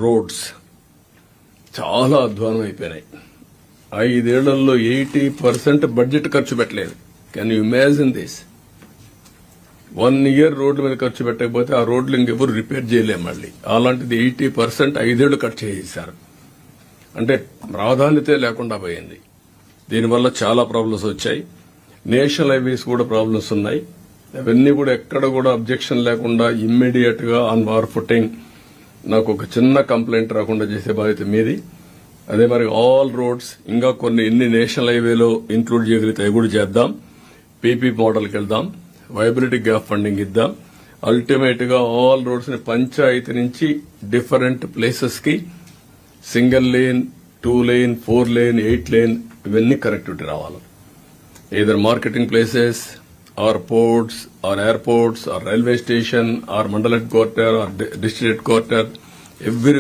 Roads చాలా అధ్వానం అయిపోయినాయి. 5 ఏళ్లలో 80% బడ్జెట్ ఖర్చు పెట్టలేదు. Can you imagine this? 1 year రోడ్ల మీద ఖర్చు పెట్టకపోతే ఆ రోడ్లు ఇంకెవరు రిపేర్ చేయలేము. మళ్ళీ అలాంటిది 80% 5 ఏళ్లు ఖర్చు చేసేశారు. అంటే ప్రాధాన్యత లేకుండా పోయింది. దీనివల్ల చాలా ప్రాబ్లమ్స్ వచ్చాయి. నేషనల్ హైవేస్ కూడా ప్రాబ్లమ్స్ ఉన్నాయి. అవన్నీ కూడా ఎక్కడ కూడా అబ్జెక్షన్ లేకుండా ఇమ్మీడియట్ గా ఆన్ వార్ ఫుటింగ్ నాకు ఒక చిన్న కంప్లైంట్ రాకుండా చేసే బాధ్యత మీది. అదే మరి ఆల్ రోడ్స్ ఇంకా కొన్ని ఎన్ని నేషనల్ హైవేలో ఇంక్లూడ్ చేయగలిగితే అవి కూడా చేద్దాం. పీపీ మోడల్కి వెళ్దాం. వైబిలిటీ గ్యాప్ ఫండింగ్ ఇద్దాం. అల్టిమేట్ గా ఆల్ రోడ్స్ ని పంచాయతీ నుంచి డిఫరెంట్ ప్లేసెస్ కి single lane, 2 lane, 4 lane, 8 lane ఇవన్నీ కనెక్టివిటీ రావాలి. either marketing places or ports or airports or railway station or mandal headquarter or district headquarter, every